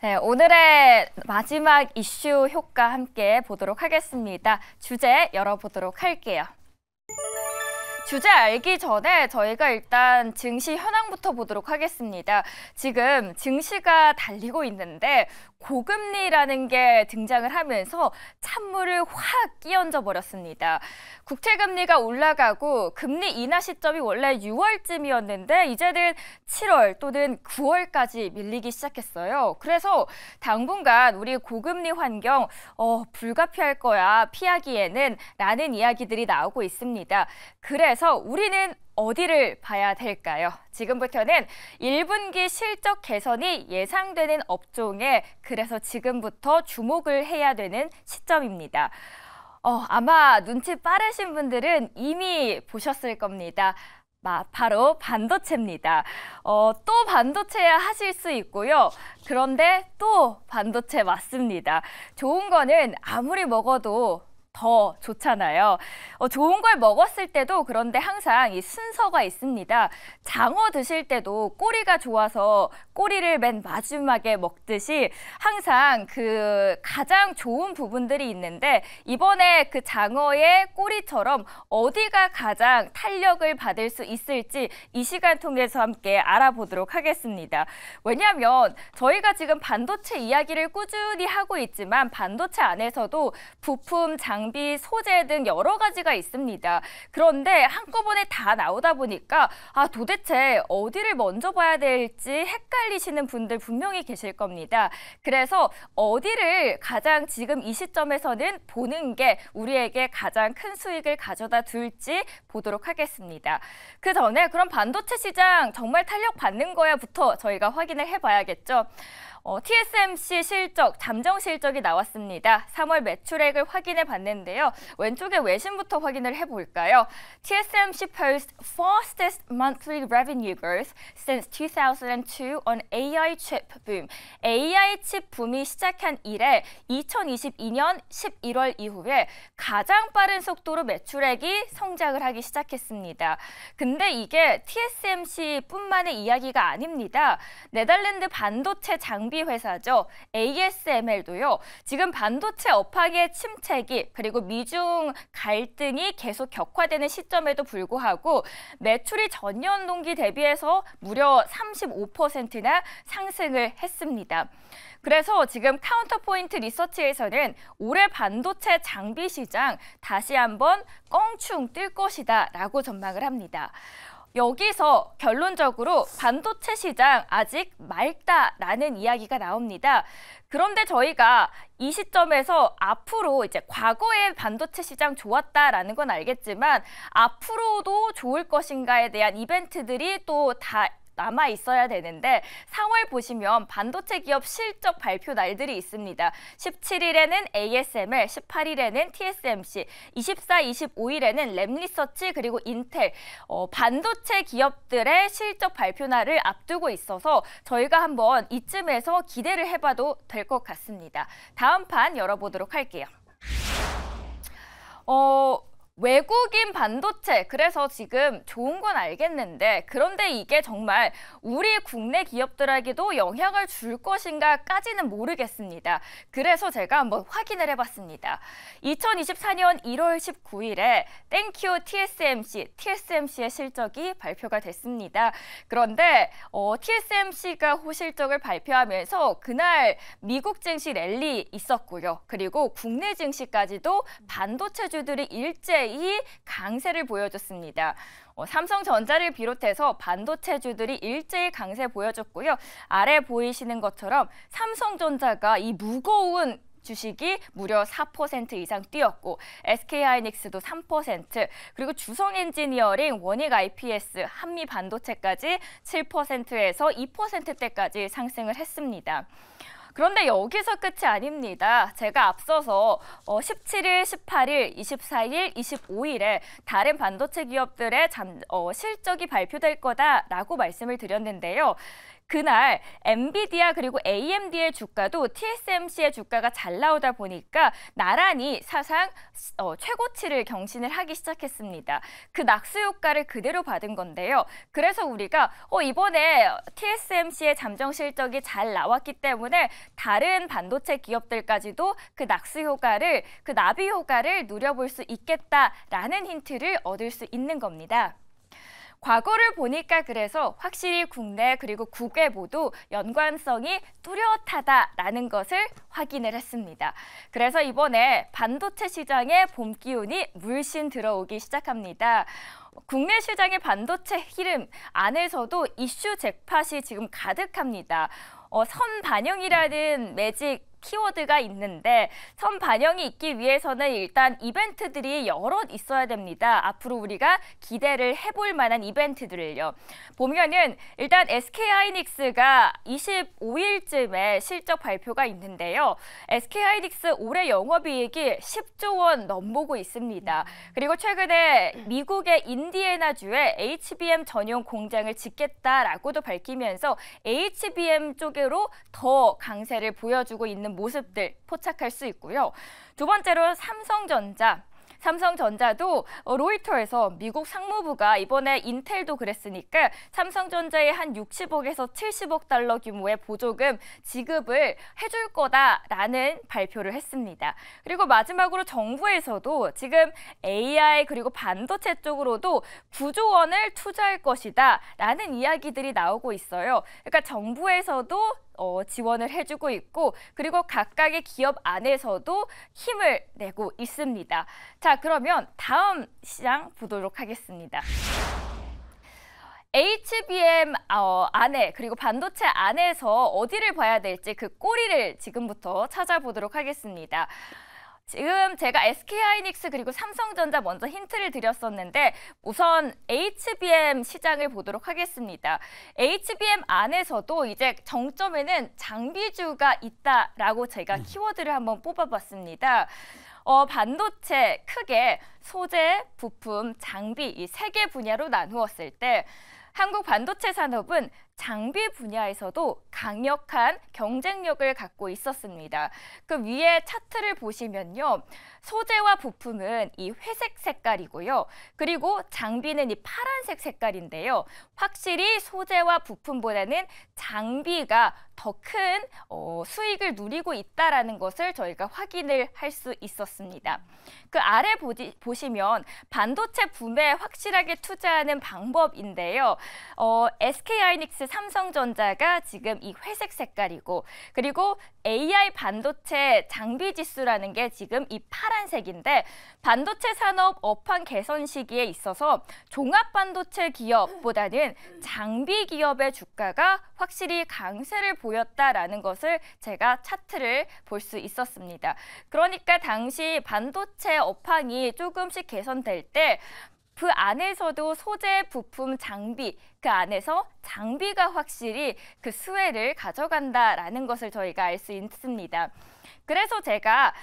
네, 오늘의 마지막 이슈 효과 함께 보도록 하겠습니다. 주제 열어보도록 할게요. 주제 알기 전에 저희가 일단 증시 현황부터 보도록 하겠습니다. 지금 증시가 달리고 있는데 고금리라는 게 등장을 하면서 찬물을 확 끼얹어 버렸습니다. 국채금리가 올라가고 금리 인하 시점이 원래 6월쯤이었는데 이제는 7월 또는 9월까지 밀리기 시작했어요. 그래서 당분간 우리 고금리 환경 불가피할 거야, 피하기에는 라는 이야기들이 나오고 있습니다. 그래서 우리는 어디를 봐야 될까요? 지금부터는 1분기 실적 개선이 예상되는 업종에 그래서 지금부터 주목을 해야 되는 시점입니다. 아마 눈치 빠르신 분들은 이미 보셨을 겁니다. 바로 반도체입니다. 또 반도체야 하실 수 있고요. 그런데 또 반도체 맞습니다. 좋은 거는 아무리 먹어도 더 좋잖아요. 좋은 걸 먹었을 때도 그런데 항상 이 순서가 있습니다. 장어 드실 때도 꼬리가 좋아서 꼬리를 맨 마지막에 먹듯이 항상 그 가장 좋은 부분들이 있는데 이번에 그 장어의 꼬리처럼 어디가 가장 탄력을 받을 수 있을지 이 시간 통해서 함께 알아보도록 하겠습니다. 왜냐하면 저희가 지금 반도체 이야기를 꾸준히 하고 있지만 반도체 안에서도 부품, 장비, 소재 등 여러 가지가 있습니다. 그런데 한꺼번에 다 나오다 보니까 도대체 어디를 먼저 봐야 될지 헷갈리시는 분들 분명히 계실 겁니다. 그래서 어디를 가장 지금 이 시점에서는 보는 게 우리에게 가장 큰 수익을 가져다 줄지 보도록 하겠습니다. 그 전에 그럼 반도체 시장 정말 탄력 받는 거야부터 저희가 확인을 해봐야겠죠. TSMC 실적, 잠정 실적이 나왔습니다. 3월 매출액을 확인해 봤는데요. 왼쪽에 외신부터 확인을 해볼까요? TSMC posts fastest monthly revenue growth since 2002 on AI chip boom. AI 칩 붐이 시작한 이래 2022년 11월 이후에 가장 빠른 속도로 매출액이 성장을 하기 시작했습니다. 근데 이게 TSMC뿐만의 이야기가 아닙니다. 네덜란드 반도체 장비 회사죠. ASML도요. 지금 반도체 업황의 침체기 그리고 미중 갈등이 계속 격화되는 시점에도 불구하고 매출이 전년 동기 대비해서 무려 35%나 상승을 했습니다. 그래서 지금 카운터포인트 리서치에서는 올해 반도체 장비 시장 다시 한번 껑충 뜰 것이다 라고 전망을 합니다. 여기서 결론적으로 반도체 시장 아직 맑다라는 이야기가 나옵니다. 그런데 저희가 이 시점에서 앞으로 이제 과거에 반도체 시장 좋았다라는 건 알겠지만 앞으로도 좋을 것인가에 대한 이벤트들이 또 다 남아 있어야 되는데 4월 보시면 반도체 기업 실적 발표 날들이 있습니다. 17일에는 ASML, 18일에는 TSMC, 24, 25일에는 램리서치 그리고 인텔 반도체 기업들의 실적 발표 날을 앞두고 있어서 저희가 한번 이쯤에서 기대를 해봐도 될 것 같습니다. 다음 판 열어보도록 할게요. 외국인 반도체, 그래서 지금 좋은 건 알겠는데 그런데 이게 정말 우리 국내 기업들에게도 영향을 줄 것인가까지는 모르겠습니다. 그래서 제가 한번 확인을 해봤습니다. 2024년 1월 19일에 땡큐 TSMC의 실적이 발표가 됐습니다. 그런데 TSMC가 호실적을 발표하면서 그날 미국 증시 랠리 있었고요. 그리고 국내 증시까지도 반도체주들이 일제히 강세를 보여줬습니다. 삼성전자를 비롯해서 반도체주들이 일제히 강세 보여줬고요. 아래 보이시는 것처럼 삼성전자가 이 무거운 주식이 무려 4% 이상 뛰었고 SK하이닉스도 3%, 그리고 주성엔지니어링, 원익IPS, 한미반도체까지 7%에서 2%대까지 상승을 했습니다. 그런데 여기서 끝이 아닙니다. 제가 앞서서 17일, 18일, 24일, 25일에 다른 반도체 기업들의 실적이 발표될 거다라고 말씀을 드렸는데요. 그날 엔비디아 그리고 AMD의 주가도 TSMC의 주가가 잘 나오다 보니까 나란히 사상 최고치를 경신을 하기 시작했습니다. 그 낙수 효과를 그대로 받은 건데요. 그래서 우리가 이번에 TSMC의 잠정 실적이 잘 나왔기 때문에 다른 반도체 기업들까지도 그 낙수 효과를, 그 나비 효과를 누려볼 수 있겠다라는 힌트를 얻을 수 있는 겁니다. 과거를 보니까 그래서 확실히 국내 그리고 국외 모두 연관성이 뚜렷하다라는 것을 확인을 했습니다. 그래서 이번에 반도체 시장에 봄 기운이 물씬 들어오기 시작합니다. 국내 시장의 반도체 흐름 안에서도 이슈 잭팟이 지금 가득합니다. 선반영이라는 매직 키워드가 있는데 선반영이 있기 위해서는 일단 이벤트들이 여럿 있어야 됩니다. 앞으로 우리가 기대를 해볼 만한 이벤트들을요. 보면은 일단 SK하이닉스가 25일쯤에 실적 발표가 있는데요. SK하이닉스 올해 영업이익이 10조 원 넘보고 있습니다. 그리고 최근에 미국의 인디애나주에 HBM 전용 공장을 짓겠다라고도 밝히면서 HBM 쪽으로 더 강세를 보여주고 있는 모습들 포착할 수 있고요. 두 번째로 삼성전자도 로이터에서 미국 상무부가 이번에 인텔도 그랬으니까 삼성전자에 한 60억에서 70억 달러 규모의 보조금 지급을 해줄 거다라는 발표를 했습니다. 그리고 마지막으로 정부에서도 지금 AI 그리고 반도체 쪽으로도 9조 원을 투자할 것이다라는 이야기들이 나오고 있어요. 그러니까 정부에서도 지원을 해주고 있고 그리고 각각의 기업 안에서도 힘을 내고 있습니다. 자, 그러면 다음 시장 보도록 하겠습니다. HBM 안에 그리고 반도체 안에서 어디를 봐야 될지 그 꼬리를 지금부터 찾아보도록 하겠습니다. 지금 제가 SK하이닉스 그리고 삼성전자 먼저 힌트를 드렸었는데 우선 HBM 시장을 보도록 하겠습니다. HBM 안에서도 이제 정점에는 장비주가 있다라고 제가 키워드를 한번 뽑아봤습니다. 반도체 크게 소재, 부품, 장비 이 세 개 분야로 나누었을 때 한국 반도체 산업은 장비 분야에서도 강력한 경쟁력을 갖고 있었습니다. 그 위에 차트를 보시면요. 소재와 부품은 이 회색 색깔이고요. 그리고 장비는 이 파란색 색깔인데요. 확실히 소재와 부품보다는 장비가 더 큰 수익을 누리고 있다는 것을 저희가 확인을 할 수 있었습니다. 그 아래 보시면 반도체 붐에 확실하게 투자하는 방법인데요. SK하이닉스, 삼성전자가 지금 이 회색 색깔이고 그리고 AI 반도체 장비 지수라는 게 지금 이 파란색인데 반도체 산업 업황 개선 시기에 있어서 종합 반도체 기업보다는 장비 기업의 주가가 확실히 강세를 보였다라는 것을 제가 차트를 볼 수 있었습니다. 그러니까 당시 반도체 업황이 조금씩 개선될 때 그 안에서도 소재, 부품, 장비, 그 안에서 장비가 확실히 그 수혜를 가져간다라는 것을 저희가 알 수 있습니다. 그래서 제가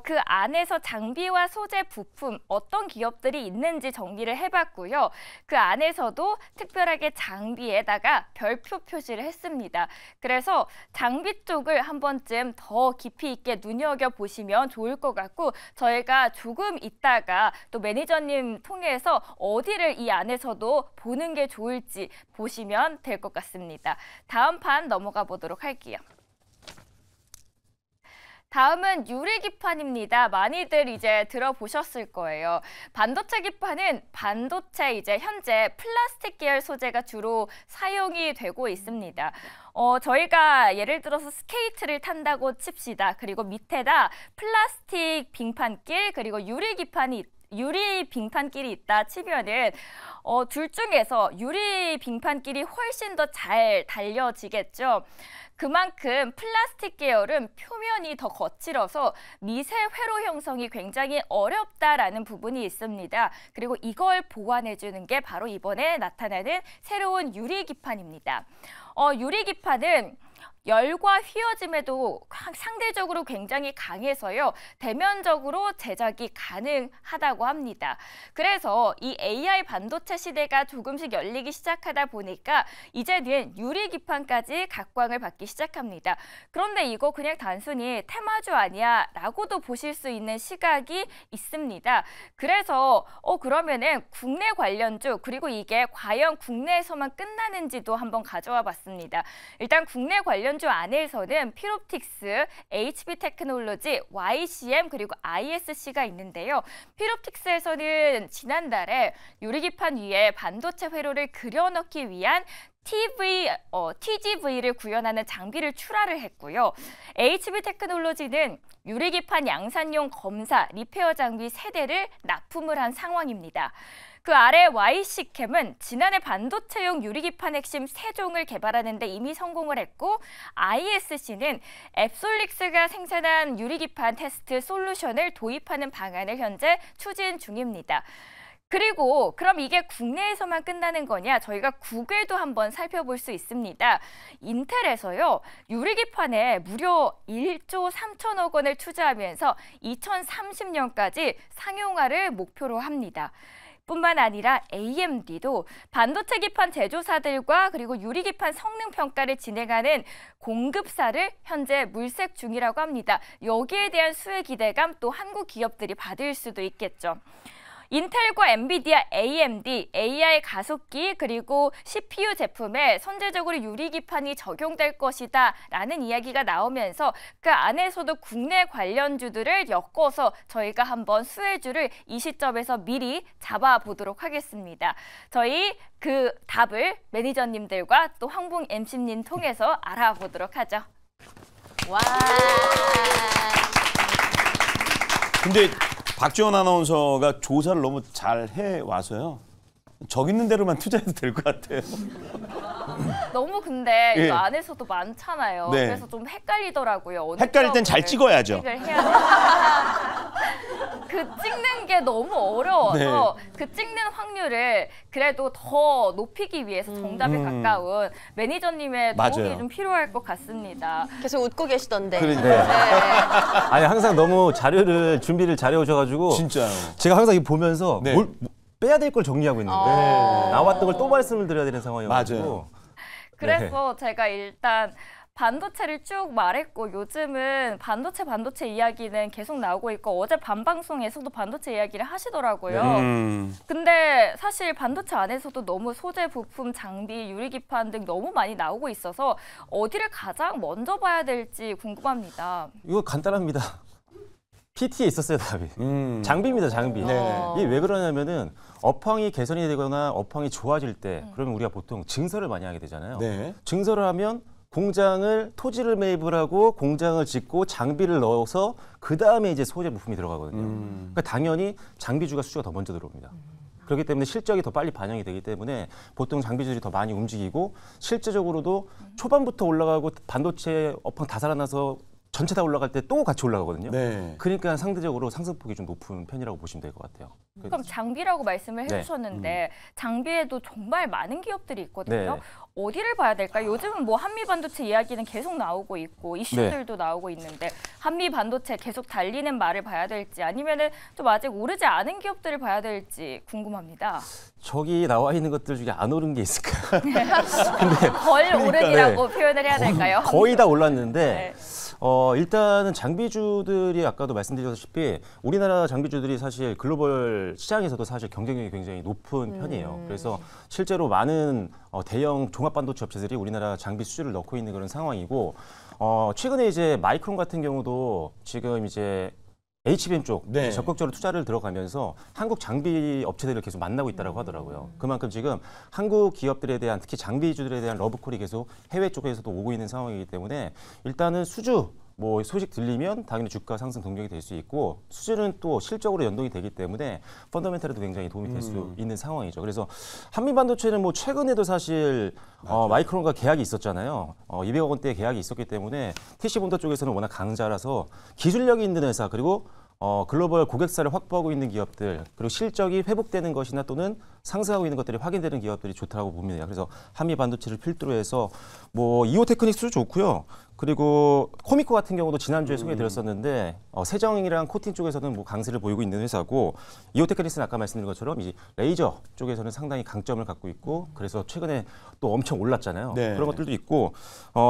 그 안에서 장비와 소재, 부품 어떤 기업들이 있는지 정리를 해봤고요. 그 안에서도 특별하게 장비에다가 별표 표시를 했습니다. 그래서 장비 쪽을 한 번쯤 더 깊이 있게 눈여겨보시면 좋을 것 같고 저희가 조금 있다가 또 매니저님 통해서 어디를 이 안에서도 보는 게 좋을지 보시면 될 것 같습니다. 다음 판 넘어가 보도록 할게요. 다음은 유리기판입니다. 많이들 이제 들어보셨을 거예요. 반도체 기판은 반도체 이제 현재 플라스틱 계열 소재가 주로 사용이 되고 있습니다. 저희가 예를 들어서 스케이트를 탄다고 칩시다. 그리고 밑에다 플라스틱 빙판길 그리고 유리 빙판길이 있다 치면은 둘 중에서 유리 빙판길이 훨씬 더 잘 달려지겠죠. 그만큼 플라스틱 계열은 표면이 더 거칠어서 미세 회로 형성이 굉장히 어렵다라는 부분이 있습니다. 그리고 이걸 보완해주는 게 바로 이번에 나타나는 새로운 유리기판입니다. 유리기판은 열과 휘어짐에도 상대적으로 굉장히 강해서요. 대면적으로 제작이 가능하다고 합니다. 그래서 이 AI 반도체 시대가 조금씩 열리기 시작하다 보니까 이제는 유리기판까지 각광을 받기 시작합니다. 그런데 이거 그냥 단순히 테마주 아니야 라고도 보실 수 있는 시각이 있습니다. 그래서 그러면은 국내 관련주 그리고 이게 과연 국내에서만 끝나는지도 한번 가져와 봤습니다. 일단 국내 관련주 안에서는 필옵틱스, HB테크놀로지, YCM 그리고 ISC가 있는데요. 필옵틱스에서는 지난달에 유리기판 위에 반도체 회로를 그려넣기 위한 TGV를 구현하는 장비를 출하를 했고요. HB테크놀로지는 유리기판 양산용 검사, 리페어 장비 3대를 납품을 한 상황입니다. 그 아래 YC캠은 지난해 반도체용 유리기판 핵심 3종을 개발하는 데 이미 성공을 했고 ISC는 앱솔릭스가 생산한 유리기판 테스트 솔루션을 도입하는 방안을 현재 추진 중입니다. 그리고 그럼 이게 국내에서만 끝나는 거냐? 저희가 국외도 한번 살펴볼 수 있습니다. 인텔에서요. 유리기판에 무려 1조 3천억 원을 투자하면서 2030년까지 상용화를 목표로 합니다. 뿐만 아니라 AMD도 반도체 기판 제조사들과 그리고 유리기판 성능 평가를 진행하는 공급사를 현재 물색 중이라고 합니다. 여기에 대한 수혜 기대감 또 한국 기업들이 받을 수도 있겠죠. 인텔과 엔비디아, AMD, AI 가속기 그리고 CPU 제품에 선제적으로 유리기판이 적용될 것이다 라는 이야기가 나오면서 그 안에서도 국내 관련주들을 엮어서 저희가 한번 수혜주를 이 시점에서 미리 잡아보도록 하겠습니다. 저희 그 답을 매니저님들과 또 황봉 MC님 통해서 알아보도록 하죠. 와. 근데 박지원 아나운서가 조사를 너무 잘 해와서요. 적 있는 대로만 투자해도 될 것 같아요. 너무 근데 예. 이거 안에서도 많잖아요. 네. 그래서 좀 헷갈리더라고요. 헷갈릴 땐 잘 찍어야죠. 그 찍는 게 너무 어려워서 네. 그 찍는 확률을 그래도 더 높이기 위해서 정답에 가까운 매니저님의 도움이 맞아요. 좀 필요할 것 같습니다. 계속 웃고 계시던데. 그러니까. 네. 아니 항상 너무 준비를 잘해 오셔가지고 진짜요. 제가 항상 이거 보면서 네. 뭘 빼야 될 걸 정리하고 있는 거예요. 나왔던 걸 또 말씀을 드려야 되는 상황이어가지고. 맞아요. 그래서 제가 일단 반도체를 쭉 말했고 요즘은 반도체 이야기는 계속 나오고 있고 어제 밤방송에서도 반도체 이야기를 하시더라고요. 근데 사실 반도체 안에서도 너무 소재, 부품, 장비, 유리기판 등 너무 많이 나오고 있어서 어디를 가장 먼저 봐야 될지 궁금합니다. 이거 간단합니다. PT에 있었어요, 답이. 장비입니다, 장비. 네. 이게 왜 그러냐면은 업황이 개선이 되거나 업황이 좋아질 때 그러면 우리가 보통 증설을 많이 하게 되잖아요. 네. 증설을 하면 토지를 매입을 하고 공장을 짓고 장비를 넣어서 그 다음에 이제 소재 부품이 들어가거든요. 그러니까 당연히 장비주가 수주가 더 먼저 들어옵니다. 그렇기 때문에 실적이 더 빨리 반영이 되기 때문에 보통 장비주들이 더 많이 움직이고 실제적으로도 초반부터 올라가고 반도체 업황 다 살아나서 전체 다 올라갈 때 또 같이 올라가거든요. 네. 그러니까 상대적으로 상승폭이 좀 높은 편이라고 보시면 될 것 같아요. 그럼 장비라고 말씀을 네. 해주셨는데 장비에도 정말 많은 기업들이 있거든요. 네. 어디를 봐야 될까요? 요즘은 뭐 한미 반도체 이야기는 계속 나오고 있고 이슈들도 나오고 있는데 한미 반도체 계속 달리는 말을 봐야 될지 아니면은 좀 아직 오르지 않은 기업들을 봐야 될지 궁금합니다. 저기 나와 있는 것들 중에 안 오른 게 있을까요? 덜 오르기라고 표현을 해야 될까요? 거의 다 올랐는데 네. 일단은 장비주들이 아까도 말씀드렸다시피 우리나라 장비주들이 사실 글로벌 시장에서도 사실 경쟁력이 굉장히 높은 편이에요. 그래서 실제로 많은 대형 종합 반도체 업체들이 우리나라 장비 수주를 넣고 있는 그런 상황이고 최근에 이제 마이크론 같은 경우도 지금 이제 HBM 쪽 네. 적극적으로 투자를 들어가면서 한국 장비 업체들을 계속 만나고 있다고 하더라고요. 그만큼 지금 한국 기업들에 대한 특히 장비주들에 대한 러브콜이 계속 해외 쪽에서도 오고 있는 상황이기 때문에 일단은 수주 뭐 소식 들리면 당연히 주가 상승 동력이 될 수 있고 수주는 또 실적으로 연동이 되기 때문에 펀더멘탈에도 굉장히 도움이 될 수 있는 상황이죠. 그래서 한미 반도체는 뭐 최근에도 사실 마이크론과 계약이 있었잖아요. 200억 원대 계약이 있었기 때문에 TC본더 쪽에서는 워낙 강자라서 기술력이 있는 회사 그리고 글로벌 고객사를 확보하고 있는 기업들 그리고 실적이 회복되는 것이나 또는 상승하고 있는 것들이 확인되는 기업들이 좋다고 봅니다. 그래서 한미 반도체를 필두로 해서 뭐 이오테크닉스도 좋고요. 그리고 코미코 같은 경우도 지난주에 소개드렸었는데 세정이랑 코팅 쪽에서는 뭐 강세를 보이고 있는 회사고 이오테크닉스는 아까 말씀드린 것처럼 이 레이저 쪽에서는 상당히 강점을 갖고 있고 그래서 최근에 또 엄청 올랐잖아요. 네. 그런 것들도 있고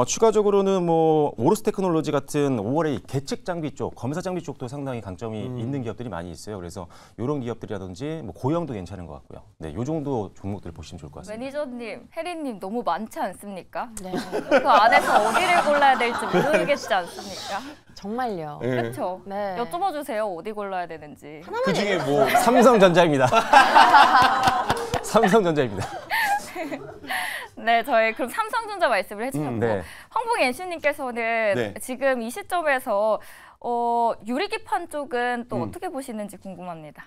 추가적으로는 뭐 오로스 테크놀로지 같은 5월에 계측 장비 쪽, 검사 장비 쪽도 상당히 강점이 있는 기업들이 많이 있어요. 그래서 이런 기업들이라든지 뭐 고영도 괜찮은 것 같고요. 네, 요 정도 종목들 보시면 좋을 것 같습니다. 매니저님, 혜리님 너무 많지 않습니까? 네. 그 안에서 어디를 골라야 될지 모르겠지 않습니까? 정말요. 예. 그렇죠. 네. 여쭤봐 주세요. 어디 골라야 되는지. 그 중에 뭐 삼성전자입니다. 삼성전자입니다. 네, 저희 그럼 삼성전자 말씀을 해주셨고 네. 황봉 NC님께서는 네. 지금 이 시점에서 유리기판 쪽은 또 음. 어떻게 보시는지 궁금합니다.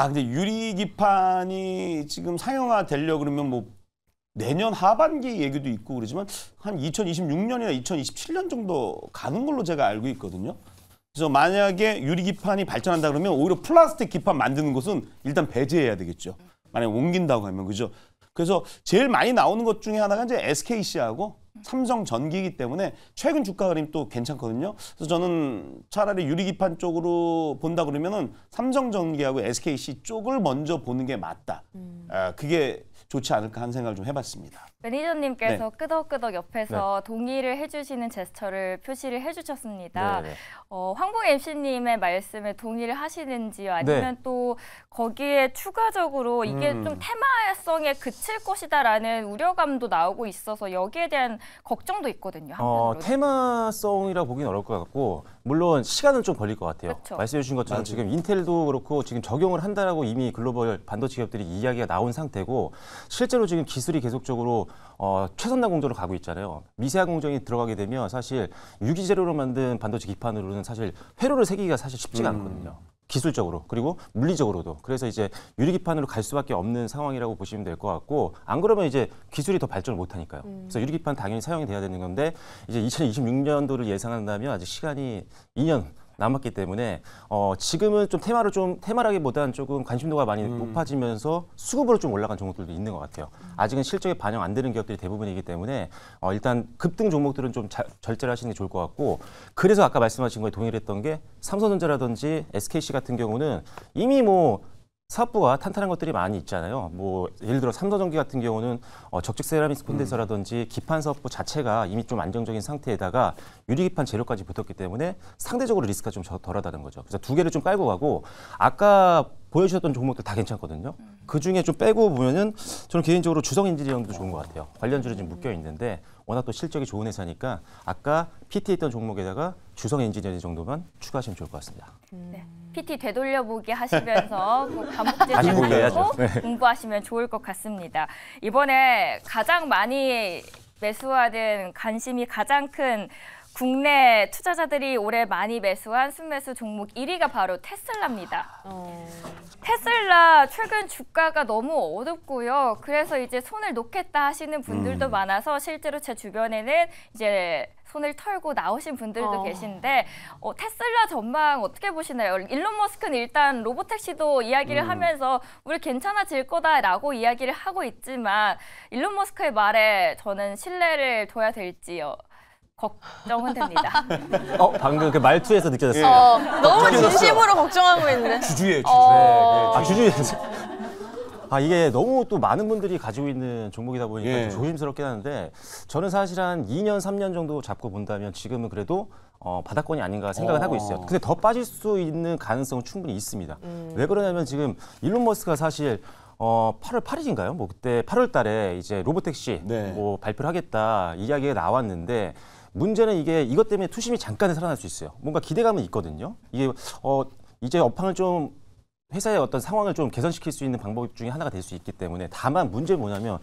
근데 유리기판이 지금 상용화 되려 그러면 뭐 내년 하반기 얘기도 있고 그러지만 한 2026년이나 2027년 정도 가는 걸로 제가 알고 있거든요. 그래서 만약에 유리기판이 발전한다 그러면 오히려 플라스틱 기판 만드는 것은 일단 배제해야 되겠죠. 만약에 옮긴다고 하면 그죠. 그래서 제일 많이 나오는 것 중에 하나가 이제 SKC하고 삼성전기이기 때문에 최근 주가 그림 또 괜찮거든요. 그래서 저는 차라리 유리기판 쪽으로 본다 그러면은 삼성전기하고 SKC 쪽을 먼저 보는 게 맞다. 그게 좋지 않을까 하는 생각을 좀 해봤습니다. 매니저님께서 끄덕끄덕 옆에서 동의를 해주시는 제스처를 표시를 해주셨습니다. 네, 네. 황봉 MC님의 말씀에 동의를 하시는지요? 아니면 또 거기에 추가적으로 이게 좀 테마성에 그칠 것이다라는 우려감도 나오고 있어서 여기에 대한 걱정도 있거든요. 한편으로는. 테마성이라 보기는 어려울 것 같고 물론 시간은 좀 걸릴 것 같아요. 그쵸. 말씀해 주신 것처럼 맞아요. 지금 인텔도 그렇고 지금 적용을 한다라고 이미 글로벌 반도체 기업들이 이야기가 나온 상태고 실제로 지금 기술이 계속적으로 최선단 공정으로 가고 있잖아요. 미세화 공정이 들어가게 되면 사실 유기재료로 만든 반도체 기판으로는 사실 회로를 새기기가 사실 쉽지가 않거든요. 기술적으로 그리고 물리적으로도. 그래서 이제 유리기판으로 갈 수밖에 없는 상황이라고 보시면 될 것 같고 안 그러면 이제 기술이 더 발전을 못 하니까요. 그래서 유리기판 당연히 사용이 돼야 되는 건데 이제 2026년도를 예상한다면 아직 시간이 2년 남았기 때문에 지금은 좀 테마라기보다는 조금 관심도가 많이 높아지면서 수급으로 좀 올라간 종목들도 있는 것 같아요. 아직은 실적에 반영 안 되는 기업들이 대부분이기 때문에 일단 급등 종목들은 좀 절제를 하시는 게 좋을 것 같고 그래서 아까 말씀하신 거에 동의를 했던 게 삼성전자라든지 SKC 같은 경우는 이미 뭐 사업부가 탄탄한 것들이 많이 있잖아요. 뭐 예를 들어 삼성전기 같은 경우는 적재 세라믹 콘덴서라든지 기판 사업부 자체가 이미 좀 안정적인 상태에다가 유리기판 재료까지 붙었기 때문에 상대적으로 리스크가 좀 덜하다는 거죠. 그래서 두 개를 좀 깔고 가고 아까 보여주셨던 종목들 다 괜찮거든요. 그 중에 좀 빼고 보면은 저는 개인적으로 주성 엔지니어링도 좋은 것 같아요. 관련주로 지금 묶여 있는데 워낙 또 실적이 좋은 회사니까 아까 PT 했던 종목에다가 주성 엔지니어링 정도만 추가하시면 좋을 것 같습니다. 네. PT 되돌려보기 하시면서 꼭 반복적인 다시 보기 해야죠. 하시고 공부하시면 좋을 것 같습니다. 이번에 가장 많이 매수하는 관심이 가장 큰 국내 투자자들이 올해 많이 매수한 순매수 종목 1위가 바로 테슬라입니다. 테슬라 최근 주가가 너무 어둡고요. 그래서 이제 손을 놓겠다 하시는 분들도 많아서 실제로 제 주변에는 이제 손을 털고 나오신 분들도 계신데 테슬라 전망 어떻게 보시나요? 일론 머스크는 일단 로보택시도 이야기를 하면서 우리 괜찮아질 거다라고 이야기를 하고 있지만 일론 머스크의 말에 저는 신뢰를 둬야 될지요. 걱정은 됩니다. 방금 그 말투에서 느껴졌어요. 너무 진심으로 걱정하고 있는데. 주주예요, 주주. 주주에서. 이게 너무 또 많은 분들이 가지고 있는 종목이다 보니까 예. 좀 조심스럽긴 하는데 저는 사실 한 2년, 3년 정도 잡고 본다면 지금은 그래도 바닥권이 아닌가 생각을 하고 있어요. 근데 더 빠질 수 있는 가능성은 충분히 있습니다. 왜 그러냐면 지금 일론 머스크가 사실 8월 8일인가요? 뭐 그때 8월 달에 이제 로보택시 네. 뭐 발표를 하겠다 이야기가 나왔는데 문제는 이게 이것 때문에 투심이 잠깐은 살아날 수 있어요. 뭔가 기대감은 있거든요. 이게 이제 업황을 좀 회사의 어떤 상황을 좀 개선시킬 수 있는 방법 중에 하나가 될 수 있기 때문에 다만 문제는 뭐냐면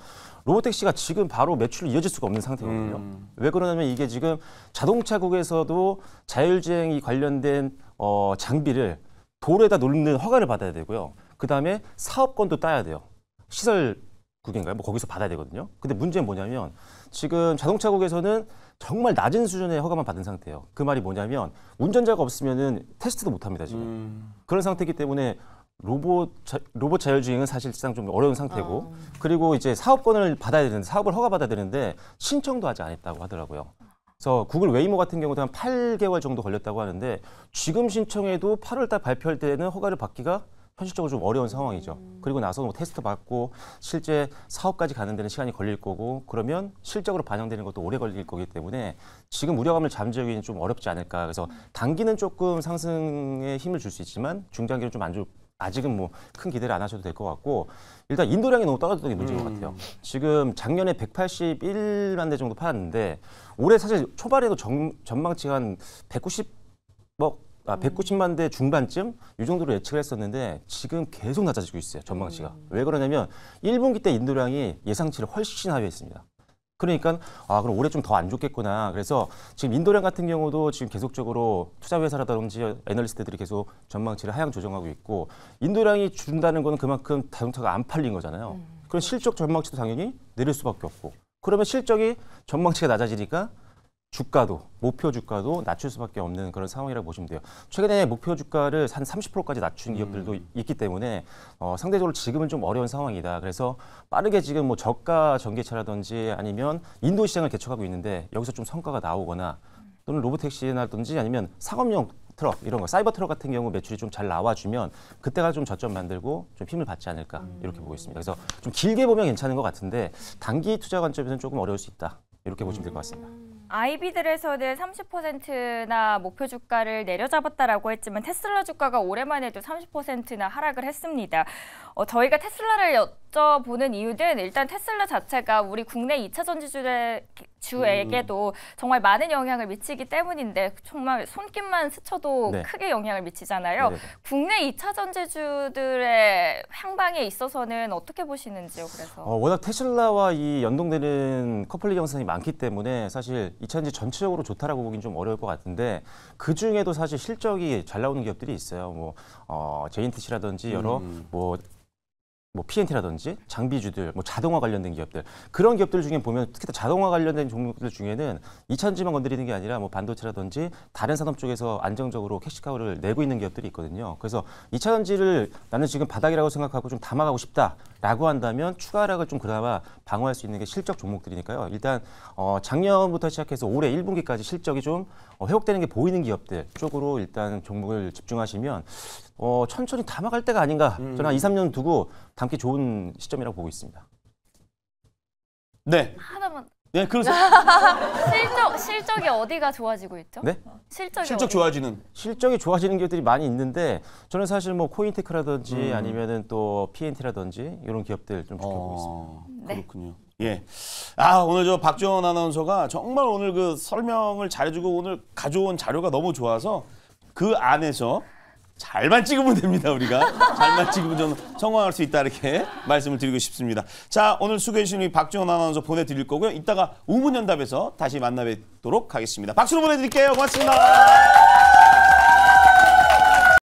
로보택시가 지금 바로 매출이 이어질 수가 없는 상태거든요. 왜 그러냐면 이게 지금 자동차국에서도 자율주행이 관련된 장비를 도로에다 놓는 허가를 받아야 되고요. 그다음에 사업권도 따야 돼요. 시설국인가요? 뭐 거기서 받아야 되거든요. 근데 문제는 뭐냐면 지금 자동차국에서는 정말 낮은 수준의 허가만 받은 상태예요. 그 말이 뭐냐면 운전자가 없으면은 테스트도 못 합니다, 지금. 그런 상태이기 때문에 로봇 자율주행은 사실상 좀 어려운 상태고 그리고 이제 사업권을 받아야 되는데 사업을 허가받아야 되는데 신청도 아직 안 했다고 하더라고요. 그래서 구글 웨이모 같은 경우도 한 8개월 정도 걸렸다고 하는데 지금 신청해도 8월 달 발표할 때는 허가를 받기가 현실적으로 좀 어려운 상황이죠. 그리고 나서 뭐 테스트 받고 실제 사업까지 가는 데는 시간이 걸릴 거고 그러면 실적으로 반영되는 것도 오래 걸릴 거기 때문에 지금 우려감을 잠재우기는 좀 어렵지 않을까. 그래서 단기는 조금 상승에 힘을 줄 수 있지만 중장기는 좀 안 좋을 아직은 뭐 큰 기대를 안 하셔도 될 것 같고 일단 인도량이 너무 떨어졌던 게 문제인 것 같아요. 지금 작년에 181만 대 정도 팔았는데 올해 사실 초반에도 전망치가 한 190만 대 중반쯤 이 정도로 예측을 했었는데 지금 계속 낮아지고 있어요. 전망치가. 왜 그러냐면 1분기 때 인도량이 예상치를 훨씬 하회했습니다. 그러니까 그럼 올해 좀 더 안 좋겠구나. 그래서 지금 인도량 같은 경우도 지금 계속적으로 투자회사라든지 애널리스트들이 계속 전망치를 하향 조정하고 있고 인도량이 준다는 거는 그만큼 자동차가 안 팔린 거잖아요. 그럼 실적 전망치도 당연히 내릴 수밖에 없고 그러면 실적이 전망치가 낮아지니까 주가도 목표 주가도 낮출 수밖에 없는 그런 상황이라고 보시면 돼요. 최근에 목표 주가를 한 30%까지 낮춘 기업들도 있기 때문에 상대적으로 지금은 좀 어려운 상황이다. 그래서 빠르게 지금 뭐 저가 전기차라든지 아니면 인도 시장을 개척하고 있는데 여기서 좀 성과가 나오거나 또는 로보택시라든지 아니면 상업용 트럭 이런 거 사이버 트럭 같은 경우 매출이 좀 잘 나와주면 그때가 좀 저점 만들고 좀 힘을 받지 않을까 이렇게 보고 있습니다. 그래서 좀 길게 보면 괜찮은 것 같은데 단기 투자 관점에서는 조금 어려울 수 있다. 이렇게 보시면 될 것 같습니다. 아이비들에서는 30%나 목표 주가를 내려잡았다라고 했지만 테슬라 주가가 올해만 해도 30%나 하락을 했습니다. 저희가 테슬라를 여쭤보는 이유는 일단 테슬라 자체가 우리 국내 2차 전지주에게도 정말 많은 영향을 미치기 때문인데 정말 손길만 스쳐도 네. 크게 영향을 미치잖아요. 네네. 국내 2차 전지주들의 향방에 있어서는 어떻게 보시는지요? 그래서 워낙 테슬라와 이 연동되는 커플링 현상이 많기 때문에 사실 2차전지 전체적으로 좋다라고 보기는 좀 어려울 것 같은데 그 중에도 사실 실적이 잘 나오는 기업들이 있어요. JNTC라든지 여러 뭐 PNT라든지 장비주들, 뭐 자동화 관련된 기업들 그런 기업들 중에 보면 특히 자동화 관련된 종목들 중에는 2차전지만 건드리는 게 아니라 뭐 반도체라든지 다른 산업 쪽에서 안정적으로 캐시카우를 내고 있는 기업들이 있거든요. 그래서 2차전지를 나는 지금 바닥이라고 생각하고 좀 담아가고 싶다라고 한다면 추가 하락을 좀 그나마 방어할 수 있는 게 실적 종목들이니까요. 일단 작년부터 시작해서 올해 1분기까지 실적이 좀 회복되는 게 보이는 기업들 쪽으로 일단 종목을 집중하시면 천천히 담아갈 때가 아닌가. 저는 한 2, 3년 두고 담기 좋은 시점이라고 보고 있습니다. 네. 하나만 네, 그래서 실적이 어디가 좋아지고 있죠? 네? 실적 좋아지는. 실적이 좋아지는 기업들이 많이 있는데 저는 사실 뭐 코인테크라든지 아니면은 또 PNT라든지 이런 기업들 좀 지켜보고 있습니다. 네. 그렇군요. 예. 오늘 저 박지원 아나운서가 정말 오늘 그 설명을 잘해주고 오늘 가져온 자료가 너무 좋아서 그 안에서 잘만 찍으면 됩니다, 우리가. 잘만 찍으면 좀 성공할 수 있다, 이렇게 말씀을 드리고 싶습니다. 자, 오늘 수고해 주신 우리 박지원 아나운서 보내드릴 거고요. 이따가 우문연답에서 다시 만나 뵙도록 하겠습니다. 박수로 보내드릴게요. 고맙습니다.